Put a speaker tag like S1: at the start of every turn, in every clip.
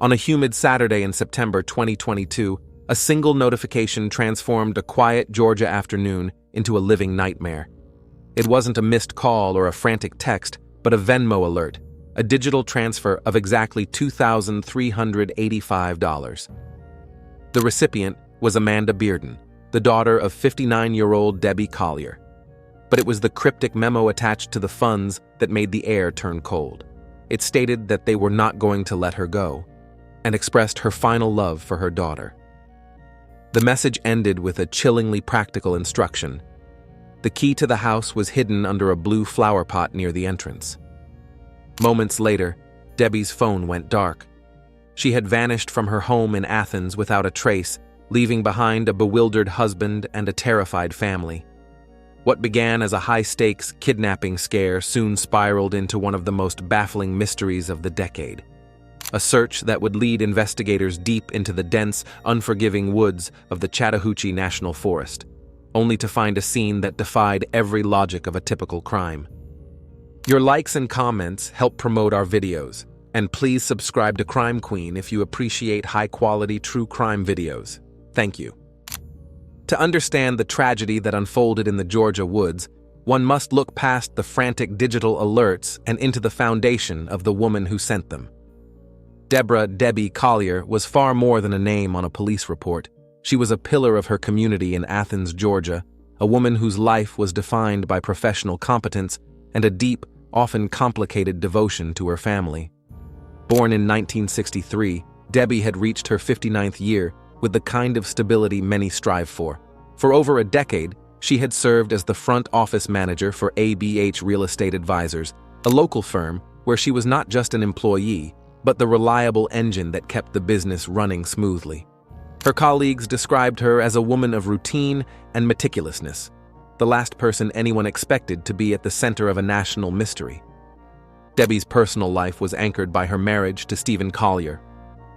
S1: On a humid Saturday in September 2022, a single notification transformed a quiet Georgia afternoon into a living nightmare. It wasn't a missed call or a frantic text, but a Venmo alert, a digital transfer of exactly $2,385. The recipient was Amanda Bearden, the daughter of 59-year-old Debbie Collier. But it was the cryptic memo attached to the funds that made the air turn cold. It stated that they were not going to let her go, and expressed her final love for her daughter. The message ended with a chillingly practical instruction. The key to the house was hidden under a blue flower pot near the entrance. Moments later, Debbie's phone went dark. She had vanished from her home in Athens without a trace, leaving behind a bewildered husband and a terrified family. What began as a high-stakes kidnapping scare soon spiraled into one of the most baffling mysteries of the decade. A search that would lead investigators deep into the dense, unforgiving woods of the Chattahoochee National Forest, only to find a scene that defied every logic of a typical crime. Your likes and comments help promote our videos, and please subscribe to Crime Queen if you appreciate high-quality true crime videos. Thank you. To understand the tragedy that unfolded in the Georgia woods, one must look past the frantic digital alerts and into the foundation of the woman who sent them. Debbie Collier was far more than a name on a police report. She was a pillar of her community in Athens, Georgia, a woman whose life was defined by professional competence and a deep, often complicated devotion to her family. Born in 1963, Debbie had reached her 59th year with the kind of stability many strive for. For over a decade, she had served as the front office manager for ABH Real Estate Advisors, a local firm where she was not just an employee, but the reliable engine that kept the business running smoothly. Her colleagues described her as a woman of routine and meticulousness, the last person anyone expected to be at the center of a national mystery. Debbie's personal life was anchored by her marriage to Stephen Collier.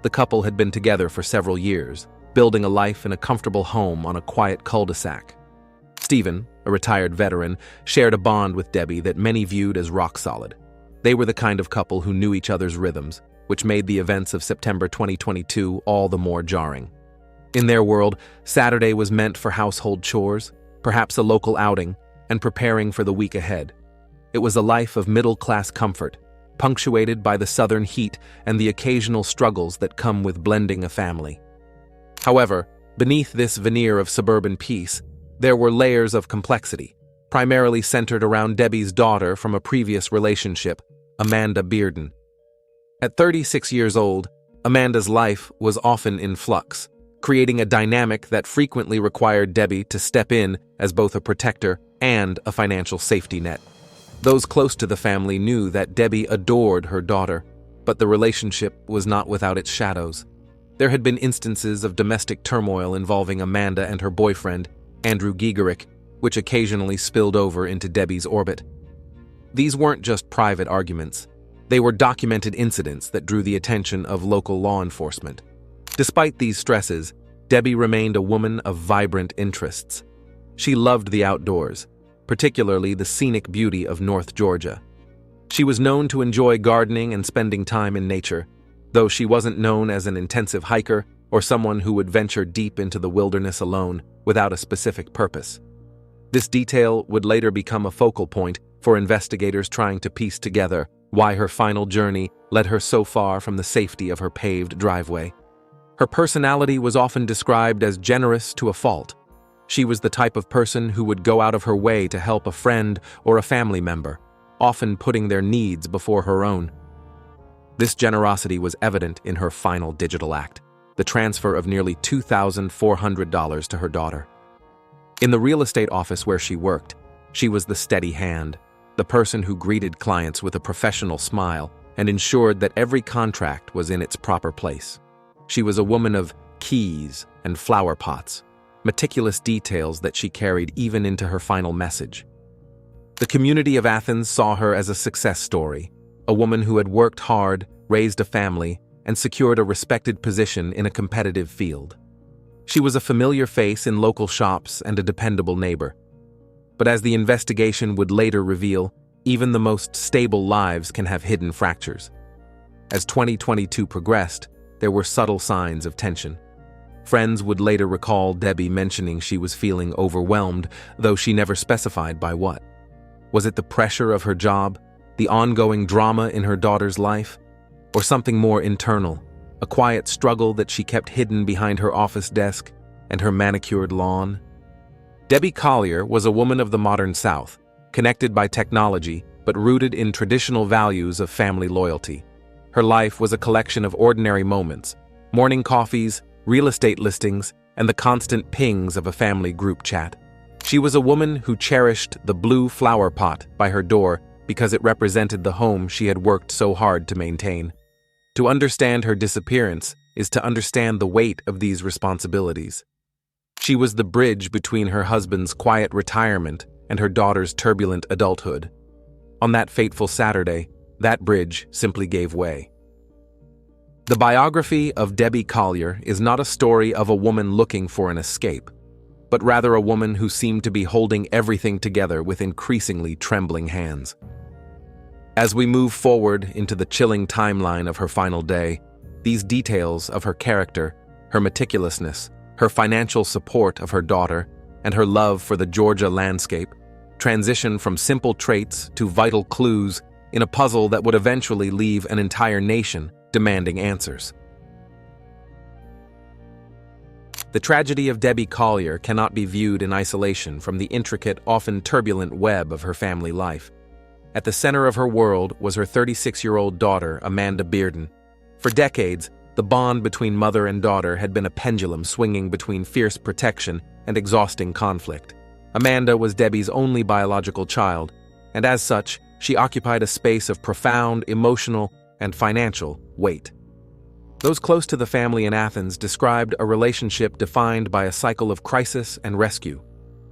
S1: The couple had been together for several years, building a life in a comfortable home on a quiet cul-de-sac. Stephen, a retired veteran, shared a bond with Debbie that many viewed as rock solid. They were the kind of couple who knew each other's rhythms, which made the events of September 2022 all the more jarring. In their world, Saturday was meant for household chores, perhaps a local outing, and preparing for the week ahead. It was a life of middle-class comfort, punctuated by the southern heat and the occasional struggles that come with blending a family. However, beneath this veneer of suburban peace, there were layers of complexity, primarily centered around Debbie's daughter from a previous relationship, Amanda Bearden. At 36 years old, Amanda's life was often in flux, creating a dynamic that frequently required Debbie to step in as both a protector and a financial safety net. Those close to the family knew that Debbie adored her daughter, but the relationship was not without its shadows. There had been instances of domestic turmoil involving Amanda and her boyfriend, Andrew Giegerick, which occasionally spilled over into Debbie's orbit. These weren't just private arguments. They were documented incidents that drew the attention of local law enforcement. Despite these stresses, Debbie remained a woman of vibrant interests. She loved the outdoors, particularly the scenic beauty of North Georgia. She was known to enjoy gardening and spending time in nature, though she wasn't known as an intensive hiker or someone who would venture deep into the wilderness alone without a specific purpose. This detail would later become a focal point for investigators trying to piece together why her final journey led her so far from the safety of her paved driveway. Her personality was often described as generous to a fault. She was the type of person who would go out of her way to help a friend or a family member, often putting their needs before her own. This generosity was evident in her final digital act, the transfer of nearly $2,400 to her daughter. In the real estate office where she worked, she was the steady hand, the person who greeted clients with a professional smile and ensured that every contract was in its proper place. She was a woman of keys and flower pots, meticulous details that she carried even into her final message. The community of Athens saw her as a success story, a woman who had worked hard, raised a family, and secured a respected position in a competitive field. She was a familiar face in local shops and a dependable neighbor. But as the investigation would later reveal, even the most stable lives can have hidden fractures. As 2022 progressed, there were subtle signs of tension. Friends would later recall Debbie mentioning she was feeling overwhelmed, though she never specified by what. Was it the pressure of her job, the ongoing drama in her daughter's life, or something more internal, a quiet struggle that she kept hidden behind her office desk and her manicured lawn? Debbie Collier was a woman of the modern South, connected by technology but rooted in traditional values of family loyalty. Her life was a collection of ordinary moments, morning coffees, real estate listings, and the constant pings of a family group chat. She was a woman who cherished the blue flower pot by her door because it represented the home she had worked so hard to maintain. To understand her disappearance is to understand the weight of these responsibilities. She was the bridge between her husband's quiet retirement and her daughter's turbulent adulthood. On that fateful Saturday, that bridge simply gave way. The biography of Debbie Collier is not a story of a woman looking for an escape, but rather a woman who seemed to be holding everything together with increasingly trembling hands. As we move forward into the chilling timeline of her final day, these details of her character, her meticulousness, her financial support of her daughter, and her love for the Georgia landscape transition from simple traits to vital clues in a puzzle that would eventually leave an entire nation demanding answers. The tragedy of Debbie Collier cannot be viewed in isolation from the intricate, often turbulent web of her family life. At the center of her world was her 36-year-old daughter, Amanda Bearden. For decades, the bond between mother and daughter had been a pendulum swinging between fierce protection and exhausting conflict. Amanda was Debbie's only biological child, and as such, she occupied a space of profound emotional and financial weight. Those close to the family in Athens described a relationship defined by a cycle of crisis and rescue.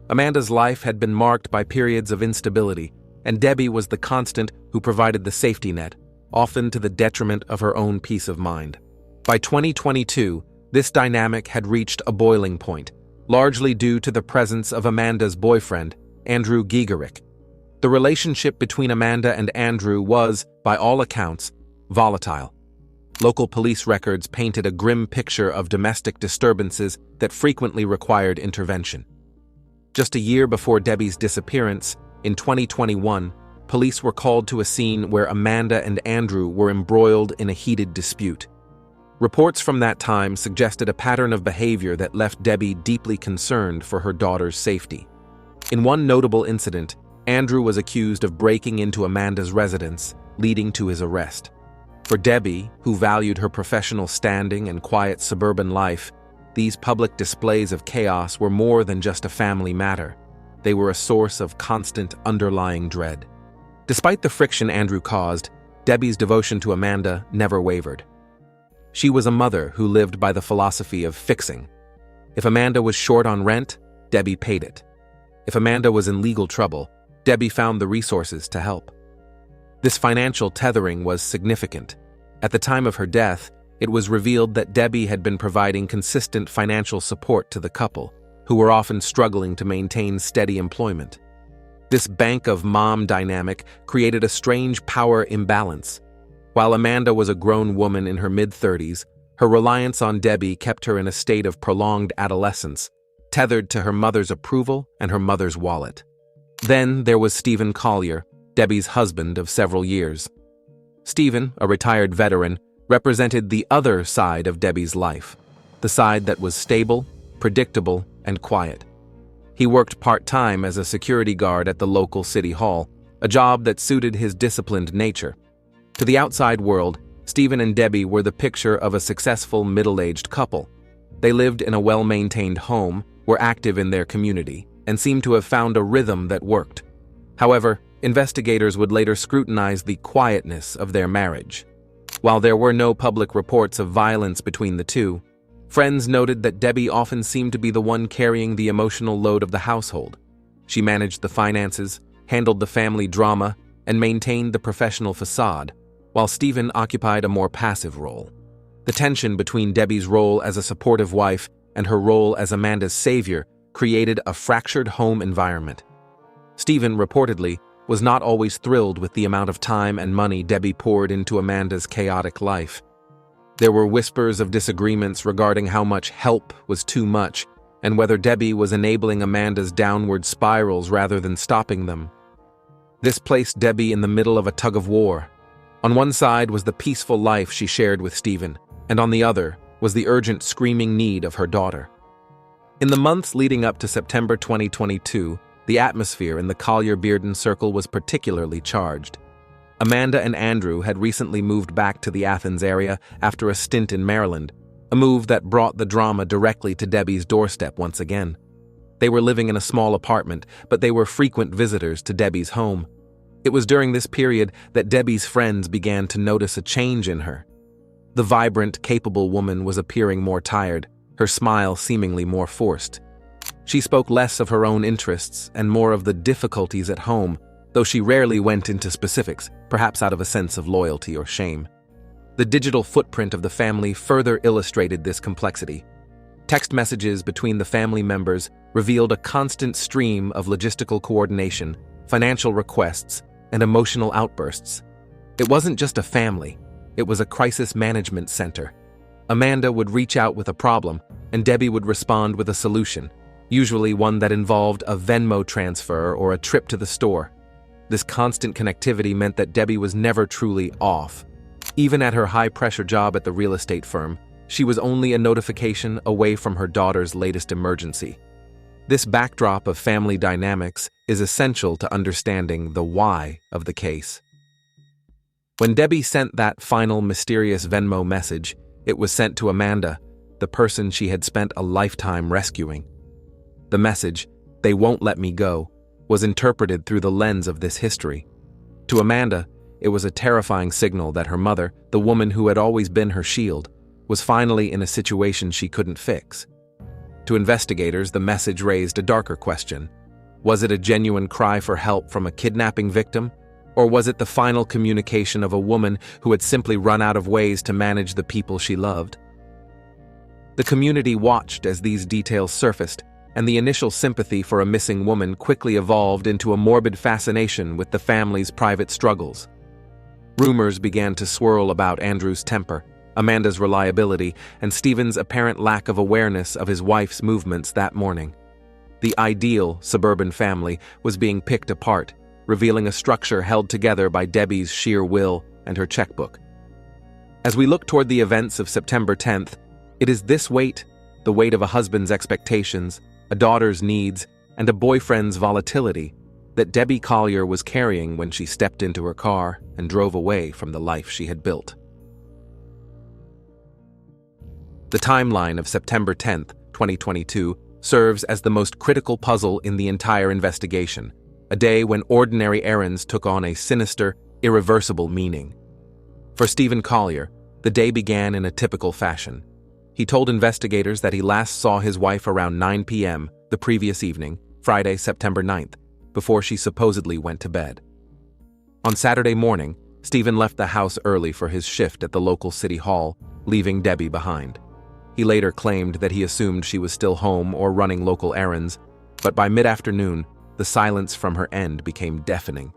S1: Amanda's life had been marked by periods of instability, and Debbie was the constant who provided the safety net, often to the detriment of her own peace of mind. By 2022, this dynamic had reached a boiling point, largely due to the presence of Amanda's boyfriend, Andrew Giegerick. The relationship between Amanda and Andrew was, by all accounts, volatile. Local police records painted a grim picture of domestic disturbances that frequently required intervention. Just a year before Debbie's disappearance, in 2021, police were called to a scene where Amanda and Andrew were embroiled in a heated dispute. Reports from that time suggested a pattern of behavior that left Debbie deeply concerned for her daughter's safety. In one notable incident, Andrew was accused of breaking into Amanda's residence, leading to his arrest. For Debbie, who valued her professional standing and quiet suburban life, these public displays of chaos were more than just a family matter. They were a source of constant underlying dread. Despite the friction Andrew caused, Debbie's devotion to Amanda never wavered. She was a mother who lived by the philosophy of fixing. If Amanda was short on rent, Debbie paid it. If Amanda was in legal trouble, Debbie found the resources to help. This financial tethering was significant. At the time of her death, it was revealed that Debbie had been providing consistent financial support to the couple, who were often struggling to maintain steady employment. This bank of mom dynamic created a strange power imbalance. While Amanda was a grown woman in her mid-30s, her reliance on Debbie kept her in a state of prolonged adolescence, tethered to her mother's approval and her mother's wallet. Then there was Stephen Collier, Debbie's husband of several years. Stephen, a retired veteran, represented the other side of Debbie's life, the side that was stable, predictable, and quiet. He worked part-time as a security guard at the local city hall, a job that suited his disciplined nature. To the outside world, Stephen and Debbie were the picture of a successful middle-aged couple. They lived in a well-maintained home, were active in their community, and seemed to have found a rhythm that worked. However, investigators would later scrutinize the quietness of their marriage. While there were no public reports of violence between the two, friends noted that Debbie often seemed to be the one carrying the emotional load of the household. She managed the finances, handled the family drama, and maintained the professional facade, while Stephen occupied a more passive role. The tension between Debbie's role as a supportive wife and her role as Amanda's savior created a fractured home environment. Stephen, reportedly, was not always thrilled with the amount of time and money Debbie poured into Amanda's chaotic life. There were whispers of disagreements regarding how much help was too much and whether Debbie was enabling Amanda's downward spirals rather than stopping them. This placed Debbie in the middle of a tug-of-war. On one side was the peaceful life she shared with Stephen, and on the other was the urgent screaming need of her daughter. In the months leading up to September 2022, the atmosphere in the Collier-Bearden circle was particularly charged. Amanda and Andrew had recently moved back to the Athens area after a stint in Maryland, a move that brought the drama directly to Debbie's doorstep once again. They were living in a small apartment, but they were frequent visitors to Debbie's home. It was during this period that Debbie's friends began to notice a change in her. The vibrant, capable woman was appearing more tired, her smile seemingly more forced. She spoke less of her own interests and more of the difficulties at home, though she rarely went into specifics, perhaps out of a sense of loyalty or shame. The digital footprint of the family further illustrated this complexity. Text messages between the family members revealed a constant stream of logistical coordination, financial requests, and emotional outbursts. It wasn't just a family, it was a crisis management center. Amanda would reach out with a problem, and Debbie would respond with a solution, usually one that involved a Venmo transfer or a trip to the store. This constant connectivity meant that Debbie was never truly off. Even at her high-pressure job at the real estate firm, she was only a notification away from her daughter's latest emergency. This backdrop of family dynamics is essential to understanding the why of the case. When Debbie sent that final mysterious Venmo message, it was sent to Amanda, the person she had spent a lifetime rescuing. The message, "They won't let me go," was interpreted through the lens of this history. To Amanda, it was a terrifying signal that her mother, the woman who had always been her shield, was finally in a situation she couldn't fix. To investigators, the message raised a darker question. Was it a genuine cry for help from a kidnapping victim? Or was it the final communication of a woman who had simply run out of ways to manage the people she loved? The community watched as these details surfaced, and the initial sympathy for a missing woman quickly evolved into a morbid fascination with the family's private struggles. Rumors began to swirl about Andrew's temper, Amanda's reliability, and Stephen's apparent lack of awareness of his wife's movements that morning. The ideal suburban family was being picked apart, revealing a structure held together by Debbie's sheer will and her checkbook. As we look toward the events of September 10th, it is this weight, the weight of a husband's expectations, a daughter's needs, and a boyfriend's volatility, that Debbie Collier was carrying when she stepped into her car and drove away from the life she had built. The timeline of September 10th, 2022, serves as the most critical puzzle in the entire investigation, a day when ordinary errands took on a sinister, irreversible meaning. For Stephen Collier, the day began in a typical fashion. He told investigators that he last saw his wife around 9 p.m. the previous evening, Friday, September 9th, before she supposedly went to bed. On Saturday morning, Stephen left the house early for his shift at the local city hall, leaving Debbie behind. He later claimed that he assumed she was still home or running local errands, but by mid-afternoon, the silence from her end became deafening.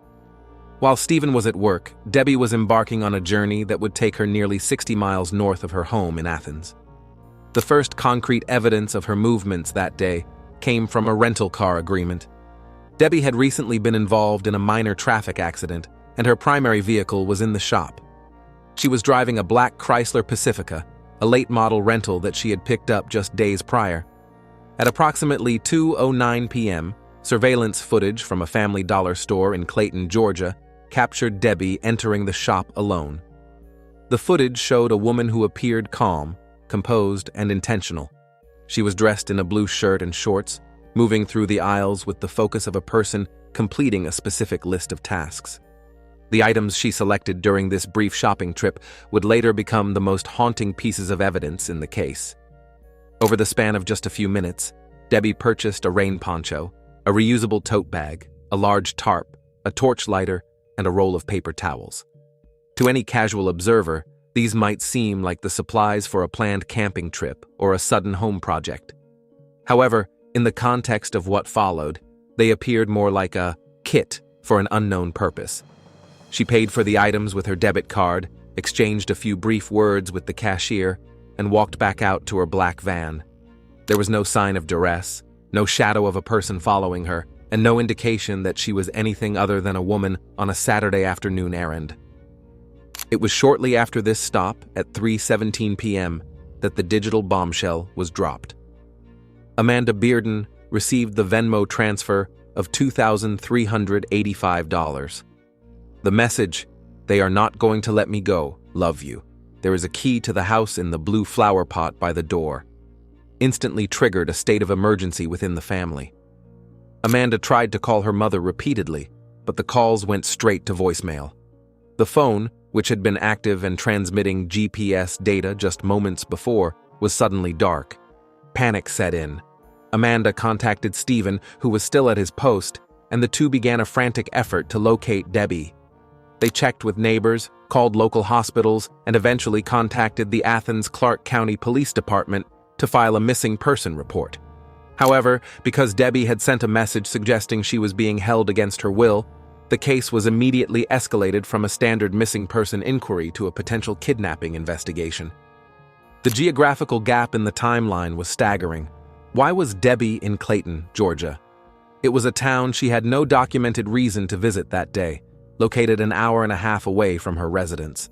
S1: While Stephen was at work, Debbie was embarking on a journey that would take her nearly 60 miles north of her home in Athens. The first concrete evidence of her movements that day came from a rental car agreement. Debbie had recently been involved in a minor traffic accident, and her primary vehicle was in the shop. She was driving a black Chrysler Pacifica, a late-model rental that she had picked up just days prior. At approximately 2:09 p.m., surveillance footage from a Family Dollar store in Clayton, Georgia, captured Debbie entering the shop alone. The footage showed a woman who appeared calm, composed, and intentional. She was dressed in a blue shirt and shorts, moving through the aisles with the focus of a person completing a specific list of tasks. The items she selected during this brief shopping trip would later become the most haunting pieces of evidence in the case. Over the span of just a few minutes, Debbie purchased a rain poncho, a reusable tote bag, a large tarp, a torch lighter, and a roll of paper towels. To any casual observer, these might seem like the supplies for a planned camping trip or a sudden home project. However, in the context of what followed, they appeared more like a kit for an unknown purpose. She paid for the items with her debit card, exchanged a few brief words with the cashier, and walked back out to her black van. There was no sign of duress, no shadow of a person following her, and no indication that she was anything other than a woman on a Saturday afternoon errand. It was shortly after this stop, at 3:17 p.m., that the digital bombshell was dropped. Amanda Bearden received the Venmo transfer of $2,385. The message, "They are not going to let me go, love you. There is a key to the house in the blue flower pot by the door," instantly triggered a state of emergency within the family. Amanda tried to call her mother repeatedly, but the calls went straight to voicemail. The phone, which had been active and transmitting GPS data just moments before, was suddenly dark. Panic set in. Amanda contacted Stephen, who was still at his post, and the two began a frantic effort to locate Debbie. They checked with neighbors, called local hospitals, and eventually contacted the Athens-Clarke County Police Department to file a missing person report. However, because Debbie had sent a message suggesting she was being held against her will, the case was immediately escalated from a standard missing person inquiry to a potential kidnapping investigation. The geographical gap in the timeline was staggering. Why was Debbie in Clayton, Georgia? It was a town she had no documented reason to visit that day, located an hour and a half away from her residence.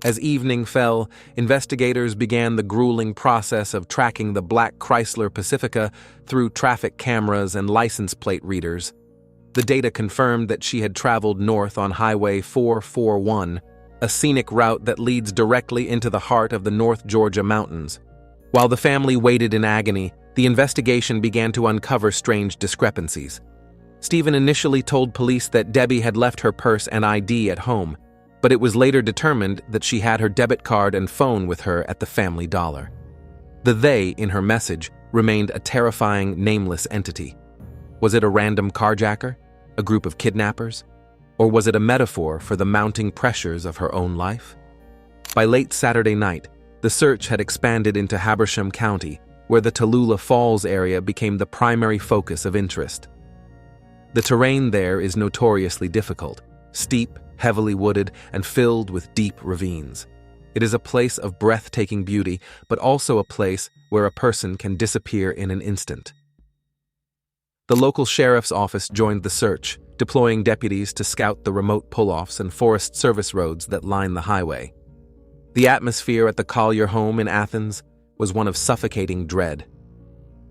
S1: As evening fell, investigators began the grueling process of tracking the black Chrysler Pacifica through traffic cameras and license plate readers. The data confirmed that she had traveled north on Highway 441, a scenic route that leads directly into the heart of the North Georgia mountains. While the family waited in agony, the investigation began to uncover strange discrepancies. Stephen initially told police that Debbie had left her purse and ID at home, but it was later determined that she had her debit card and phone with her at the Family Dollar. The "they" in her message remained a terrifying, nameless entity. Was it a random carjacker, a group of kidnappers, or was it a metaphor for the mounting pressures of her own life? By late Saturday night, the search had expanded into Habersham County, where the Tallulah Falls area became the primary focus of interest. The terrain there is notoriously difficult, steep, heavily wooded, and filled with deep ravines. It is a place of breathtaking beauty, but also a place where a person can disappear in an instant. The local sheriff's office joined the search, deploying deputies to scout the remote pull-offs and Forest Service roads that line the highway. The atmosphere at the Collier home in Athens was one of suffocating dread.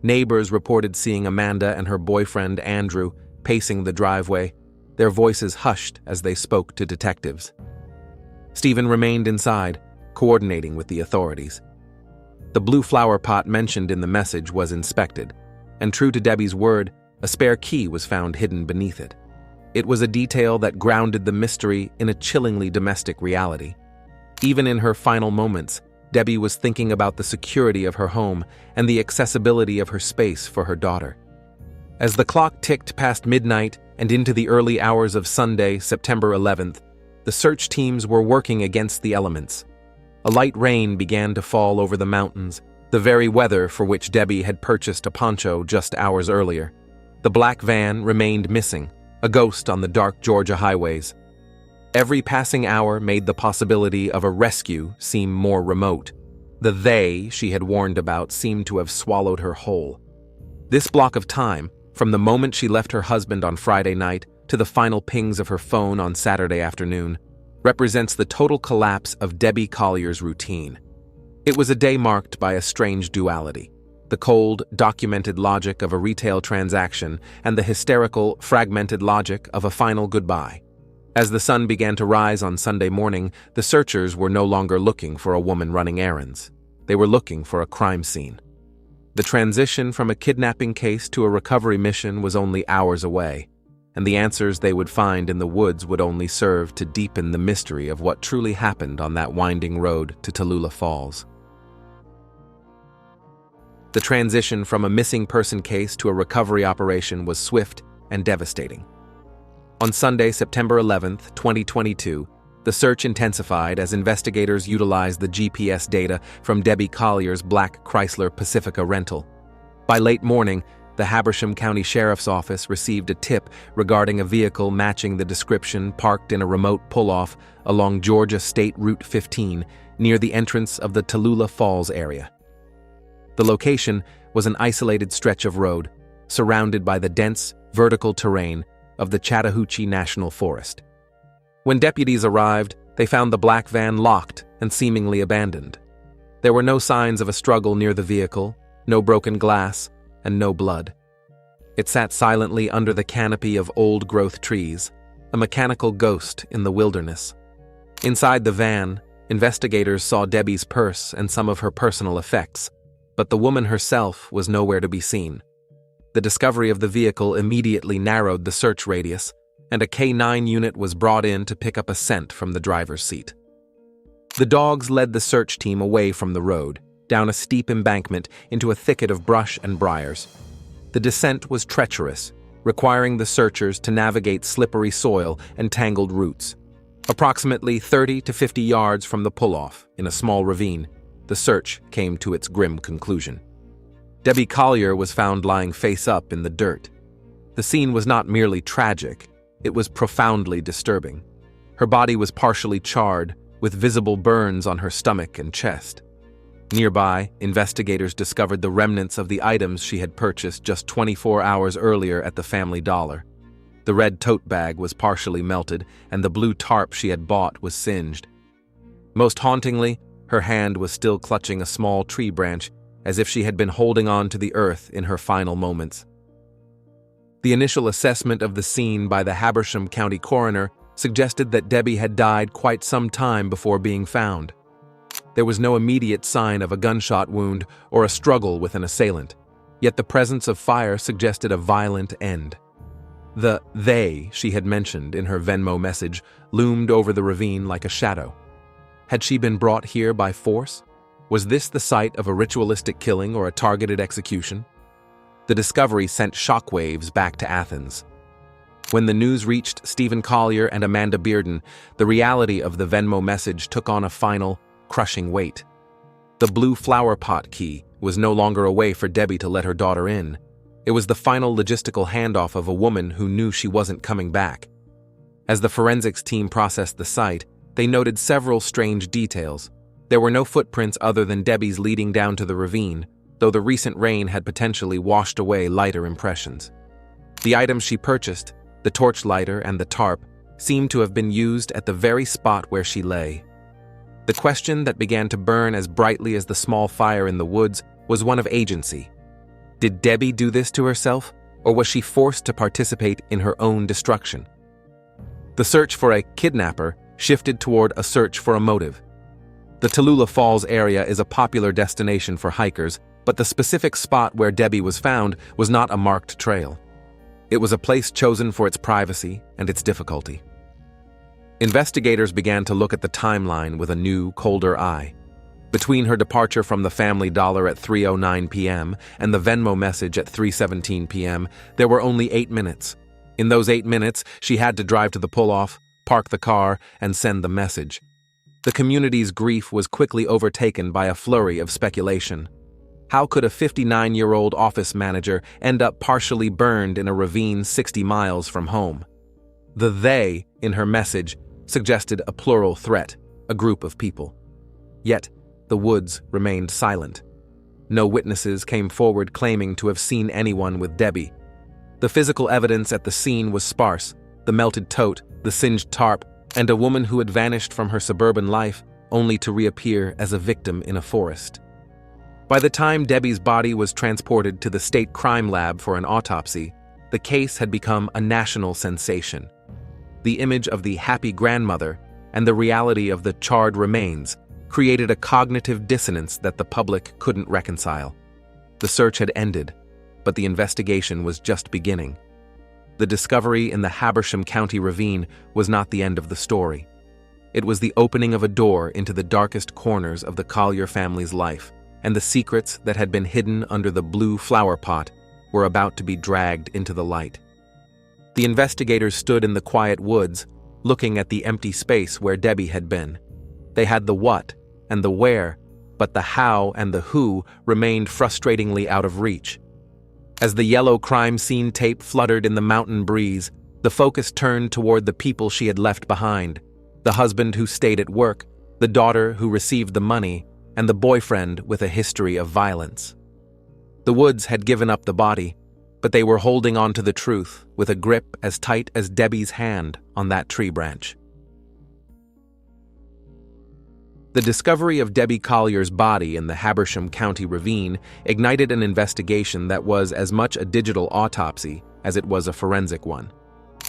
S1: Neighbors reported seeing Amanda and her boyfriend Andrew pacing the driveway, their voices hushed as they spoke to detectives. Stephen remained inside, coordinating with the authorities. The blue flower pot mentioned in the message was inspected, and true to Debbie's word, a spare key was found hidden beneath it. It was a detail that grounded the mystery in a chillingly domestic reality. Even in her final moments, Debbie was thinking about the security of her home and the accessibility of her space for her daughter. As the clock ticked past midnight and into the early hours of Sunday, September 11th, the search teams were working against the elements. A light rain began to fall over the mountains, the very weather for which Debbie had purchased a poncho just hours earlier. The black van remained missing, a ghost on the dark Georgia highways. Every passing hour made the possibility of a rescue seem more remote. The "they" she had warned about seemed to have swallowed her whole. This block of time, from the moment she left her husband on Friday night to the final pings of her phone on Saturday afternoon, represents the total collapse of Debbie Collier's routine. It was a day marked by a strange duality: the cold, documented logic of a retail transaction and the hysterical, fragmented logic of a final goodbye. As the sun began to rise on Sunday morning, the searchers were no longer looking for a woman running errands. They were looking for a crime scene. The transition from a kidnapping case to a recovery mission was only hours away, and the answers they would find in the woods would only serve to deepen the mystery of what truly happened on that winding road to Tallulah Falls. The transition from a missing person case to a recovery operation was swift and devastating. On Sunday, September 11th, 2022, the search intensified as investigators utilized the GPS data from Debbie Collier's black Chrysler Pacifica rental. By late morning, the Habersham County Sheriff's Office received a tip regarding a vehicle matching the description parked in a remote pull-off along Georgia State Route 15 near the entrance of the Tallulah Falls area. The location was an isolated stretch of road, surrounded by the dense, vertical terrain of the Chattahoochee National Forest. When deputies arrived, they found the black van locked and seemingly abandoned. There were no signs of a struggle near the vehicle, no broken glass, and no blood. It sat silently under the canopy of old-growth trees, a mechanical ghost in the wilderness. Inside the van, investigators saw Debbie's purse and some of her personal effects, but the woman herself was nowhere to be seen. The discovery of the vehicle immediately narrowed the search radius, and a K9 unit was brought in to pick up a scent from the driver's seat. The dogs led the search team away from the road, down a steep embankment into a thicket of brush and briars. The descent was treacherous, requiring the searchers to navigate slippery soil and tangled roots. Approximately 30 to 50 yards from the pull-off, in a small ravine, the search came to its grim conclusion. Debbie Collier was found lying face up in the dirt. The scene was not merely tragic, it was profoundly disturbing. Her body was partially charred, with visible burns on her stomach and chest. Nearby, investigators discovered the remnants of the items she had purchased just 24 hours earlier at the Family Dollar. The red tote bag was partially melted, and the blue tarp she had bought was singed. Most hauntingly, her hand was still clutching a small tree branch, as if she had been holding on to the earth in her final moments. The initial assessment of the scene by the Habersham County coroner suggested that Debbie had died quite some time before being found. There was no immediate sign of a gunshot wound or a struggle with an assailant, yet the presence of fire suggested a violent end. The "they" she had mentioned in her Venmo message loomed over the ravine like a shadow. Had she been brought here by force? Was this the site of a ritualistic killing or a targeted execution? The discovery sent shockwaves back to Athens. When the news reached Stephen Collier and Amanda Bearden, the reality of the Venmo message took on a final, crushing weight. The blue flower pot key was no longer a way for Debbie to let her daughter in. It was the final logistical handoff of a woman who knew she wasn't coming back. As the forensics team processed the site, they noted several strange details. There were no footprints other than Debbie's leading down to the ravine, though the recent rain had potentially washed away lighter impressions. The items she purchased, the torch lighter and the tarp, seemed to have been used at the very spot where she lay. The question that began to burn as brightly as the small fire in the woods was one of agency. Did Debbie do this to herself, or was she forced to participate in her own destruction? The search for a kidnapper shifted toward a search for a motive. The Tallulah Falls area is a popular destination for hikers, but the specific spot where Debbie was found was not a marked trail. It was a place chosen for its privacy and its difficulty. Investigators began to look at the timeline with a new, colder eye. Between her departure from the Family Dollar at 3:09 p.m. and the Venmo message at 3:17 p.m., there were only 8 minutes. In those 8 minutes, she had to drive to the pull-off, park the car, and send the message. The community's grief was quickly overtaken by a flurry of speculation. How could a 59-year-old office manager end up partially burned in a ravine 60 miles from home? The "they" in her message suggested a plural threat, a group of people. Yet, the woods remained silent. No witnesses came forward claiming to have seen anyone with Debbie. The physical evidence at the scene was sparse: the melted tote, the singed tarp, and a woman who had vanished from her suburban life only to reappear as a victim in a forest. By the time Debbie's body was transported to the state crime lab for an autopsy, the case had become a national sensation. The image of the happy grandmother and the reality of the charred remains created a cognitive dissonance that the public couldn't reconcile. The search had ended, but the investigation was just beginning. The discovery in the Habersham County ravine was not the end of the story. It was the opening of a door into the darkest corners of the Collier family's life, and the secrets that had been hidden under the blue flower pot were about to be dragged into the light. The investigators stood in the quiet woods, looking at the empty space where Debbie had been. They had the what and the where, but the how and the who remained frustratingly out of reach. As the yellow crime scene tape fluttered in the mountain breeze, the focus turned toward the people she had left behind: the husband who stayed at work, the daughter who received the money, and the boyfriend with a history of violence. The woods had given up the body, but they were holding on to the truth with a grip as tight as Debbie's hand on that tree branch. The discovery of Debbie Collier's body in the Habersham County ravine ignited an investigation that was as much a digital autopsy as it was a forensic one.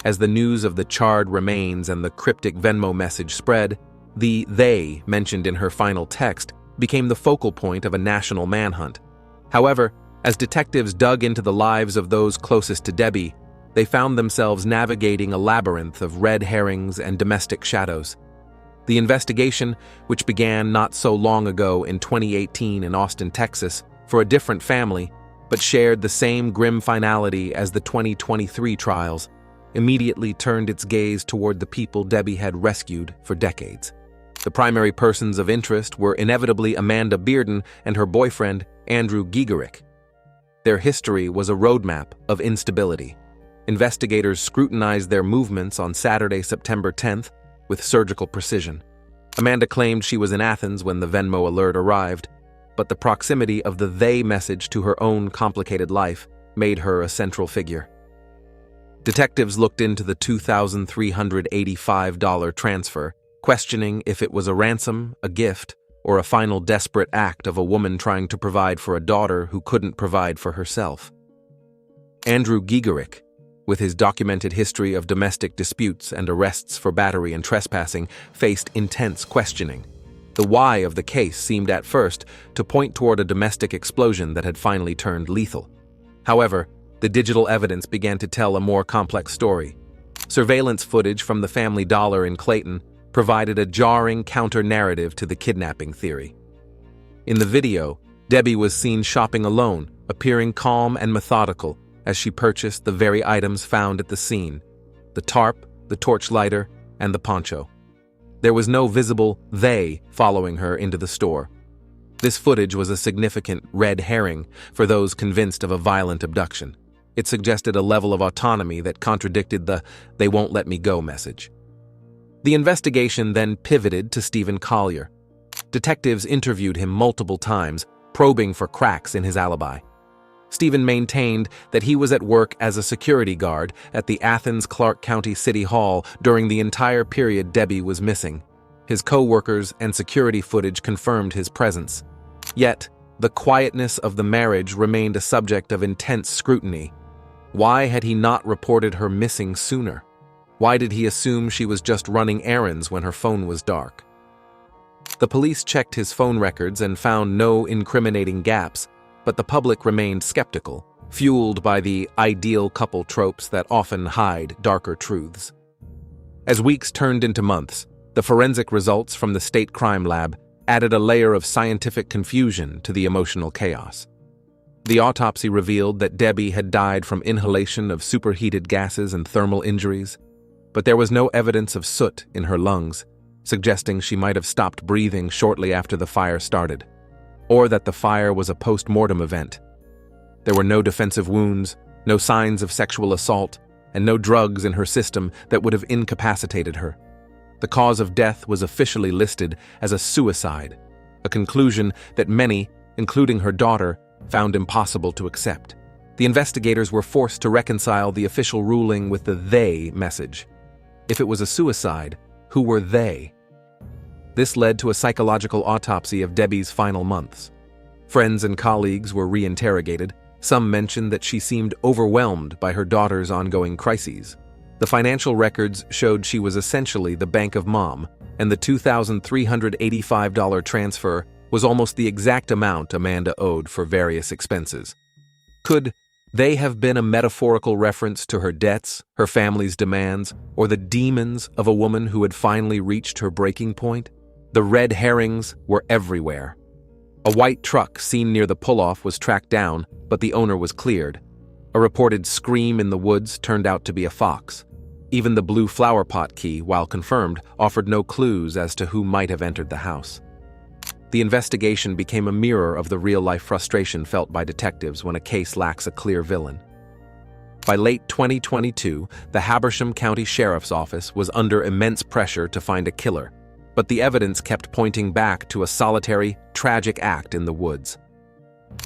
S1: As the news of the charred remains and the cryptic Venmo message spread, the "they" mentioned in her final text became the focal point of a national manhunt. However, as detectives dug into the lives of those closest to Debbie, they found themselves navigating a labyrinth of red herrings and domestic shadows. The investigation, which began not so long ago in 2018 in Austin, Texas, for a different family, but shared the same grim finality as the 2023 trials, immediately turned its gaze toward the people Debbie had rescued for decades. The primary persons of interest were inevitably Amanda Bearden and her boyfriend, Andrew Giegerick. Their history was a roadmap of instability. Investigators scrutinized their movements on Saturday, September 10th, with surgical precision. Amanda claimed she was in Athens when the Venmo alert arrived, but the proximity of the "they" message to her own complicated life made her a central figure. Detectives looked into the $2,385 transfer, questioning if it was a ransom, a gift, or a final desperate act of a woman trying to provide for a daughter who couldn't provide for herself. Andrew Giegerick, with his documented history of domestic disputes and arrests for battery and trespassing, faced intense questioning. The why of the case seemed at first to point toward a domestic explosion that had finally turned lethal. However, the digital evidence began to tell a more complex story. Surveillance footage from the Family Dollar in Clayton provided a jarring counter-narrative to the kidnapping theory. In the video, Debbie was seen shopping alone, appearing calm and methodical as she purchased the very items found at the scene: the tarp, the torch lighter, and the poncho. There was no visible "they" following her into the store. This footage was a significant red herring for those convinced of a violent abduction. It suggested a level of autonomy that contradicted the "they won't let me go" message. The investigation then pivoted to Stephen Collier. Detectives interviewed him multiple times, probing for cracks in his alibi. Stephen maintained that he was at work as a security guard at the Athens Clarke County City Hall during the entire period Debbie was missing. His co-workers and security footage confirmed his presence. Yet, the quietness of the marriage remained a subject of intense scrutiny. Why had he not reported her missing sooner? Why did he assume she was just running errands when her phone was dark? The police checked his phone records and found no incriminating gaps, but the public remained skeptical, fueled by the ideal couple tropes that often hide darker truths. As weeks turned into months, the forensic results from the state crime lab added a layer of scientific confusion to the emotional chaos. The autopsy revealed that Debbie had died from inhalation of superheated gases and thermal injuries, but there was no evidence of soot in her lungs, suggesting she might have stopped breathing shortly after the fire started, or that the fire was a post-mortem event. There were no defensive wounds, no signs of sexual assault, and no drugs in her system that would have incapacitated her. The cause of death was officially listed as a suicide, a conclusion that many, including her daughter, found impossible to accept. The investigators were forced to reconcile the official ruling with the "they" message. If it was a suicide, who were they? This led to a psychological autopsy of Debbie's final months. Friends and colleagues were reinterrogated. Some mentioned that she seemed overwhelmed by her daughter's ongoing crises. The financial records showed she was essentially the bank of mom, and the $2,385 transfer was almost the exact amount Amanda owed for various expenses. Could they have been a metaphorical reference to her debts, her family's demands, or the demons of a woman who had finally reached her breaking point? The red herrings were everywhere. A white truck seen near the pull-off was tracked down, but the owner was cleared. A reported scream in the woods turned out to be a fox. Even the blue flower pot key, while confirmed, offered no clues as to who might have entered the house. the investigation became a mirror of the real-life frustration felt by detectives when a case lacks a clear villain. By late 2022, the Habersham County Sheriff's Office was under immense pressure to find a killer, but the evidence kept pointing back to a solitary, tragic act in the woods.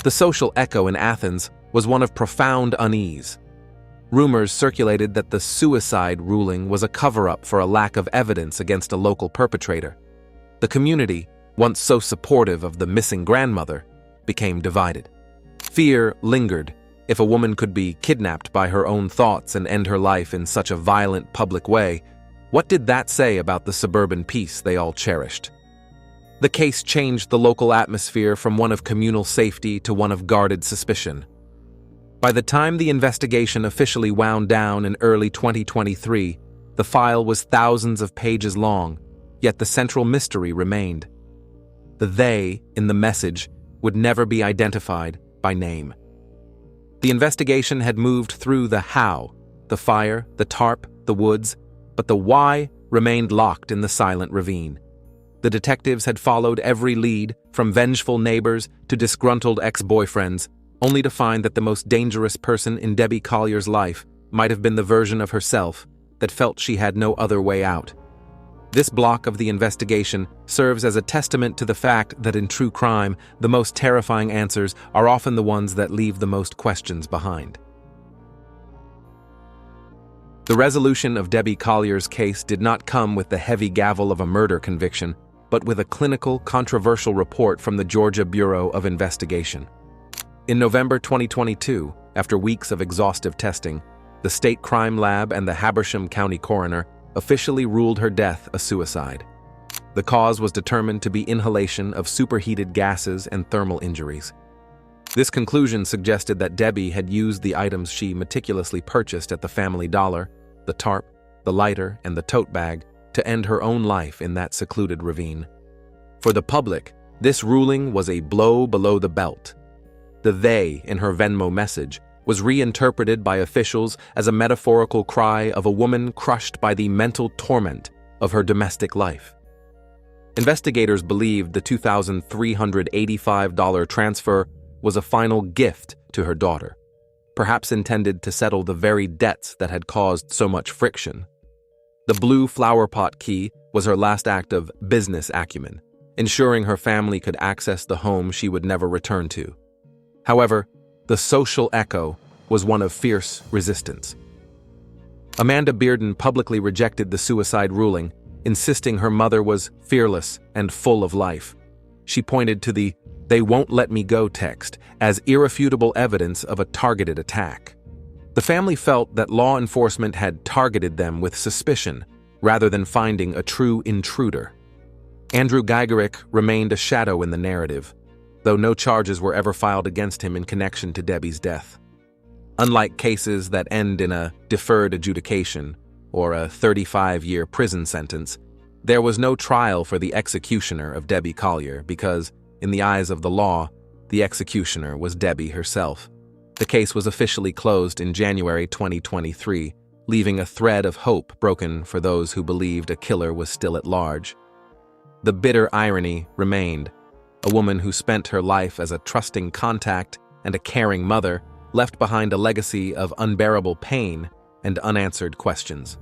S1: The social echo in Athens was one of profound unease. Rumors circulated that the suicide ruling was a cover-up for a lack of evidence against a local perpetrator. The community, once so supportive of the missing grandmother, became divided. Fear lingered. If a woman could be kidnapped by her own thoughts and end her life in such a violent public way, what did that say about the suburban peace they all cherished? The case changed the local atmosphere from one of communal safety to one of guarded suspicion. By the time the investigation officially wound down in early 2023, the file was thousands of pages long, yet the central mystery remained. The "they" in the message would never be identified by name. The investigation had moved through the how, the fire, the tarp, the woods, but the why remained locked in the silent ravine. The detectives had followed every lead, from vengeful neighbors to disgruntled ex-boyfriends, only to find that the most dangerous person in Debbie Collier's life might have been the version of herself that felt she had no other way out. This block of the investigation serves as a testament to the fact that in true crime, the most terrifying answers are often the ones that leave the most questions behind. The resolution of Debbie Collier's case did not come with the heavy gavel of a murder conviction, but with a clinical, controversial report from the Georgia Bureau of Investigation. In November 2022, after weeks of exhaustive testing, the state crime lab and the Habersham County coroner officially ruled her death a suicide. The cause was determined to be inhalation of superheated gases and thermal injuries. This conclusion suggested that Debbie had used the items she meticulously purchased at the Family Dollar, the tarp, the lighter, and the tote bag, to end her own life in that secluded ravine. For the public, this ruling was a blow below the belt. The "they" in her Venmo message was reinterpreted by officials as a metaphorical cry of a woman crushed by the mental torment of her domestic life. Investigators believed the $2,385 transfer was a final gift to her daughter, perhaps intended to settle the very debts that had caused so much friction. The blue flower pot key was her last act of business acumen, ensuring her family could access the home she would never return to. However, the social echo was one of fierce resistance. Amanda Bearden publicly rejected the suicide ruling, insisting her mother was fearless and full of life. She pointed to the "they won't let me go" text as irrefutable evidence of a targeted attack. The family felt that law enforcement had targeted them with suspicion rather than finding a true intruder. Andrew Geigerick remained a shadow in the narrative, though no charges were ever filed against him in connection to Debbie's death. Unlike cases that end in a deferred adjudication or a 35-year prison sentence, there was no trial for the executioner of Debbie Collier because, in the eyes of the law, the executioner was Debbie herself. The case was officially closed in January 2023, leaving a thread of hope broken for those who believed a killer was still at large. The bitter irony remained. A woman who spent her life as a trusting contact and a caring mother left behind a legacy of unbearable pain and unanswered questions.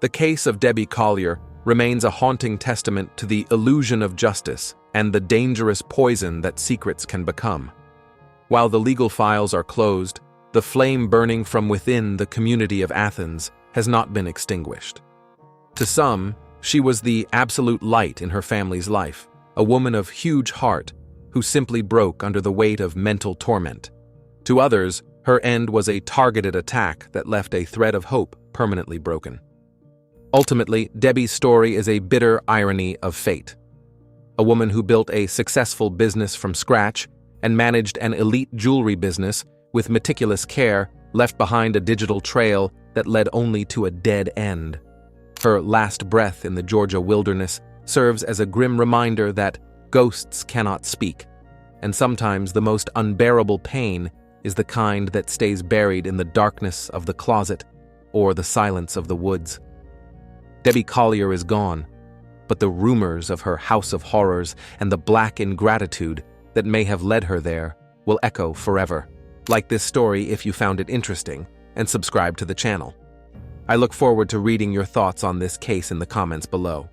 S1: The case of Debbie Collier remains a haunting testament to the illusion of justice and the dangerous poison that secrets can become. While the legal files are closed, the flame burning from within the community of Athens has not been extinguished. To some, she was the absolute light in her family's life, a woman of huge heart who simply broke under the weight of mental torment. To others, her end was a targeted attack that left a thread of hope permanently broken. Ultimately, Debbie's story is a bitter irony of fate. A woman who built a successful business from scratch and managed an elite jewelry business with meticulous care left behind a digital trail that led only to a dead end. Her last breath in the Georgia wilderness serves as a grim reminder that ghosts cannot speak, and sometimes the most unbearable pain is the kind that stays buried in the darkness of the closet or the silence of the woods. Debbie Collier is gone, but the rumors of her house of horrors and the black ingratitude that may have led her there will echo forever. Like this story if you found it interesting, and subscribe to the channel. I look forward to reading your thoughts on this case in the comments below.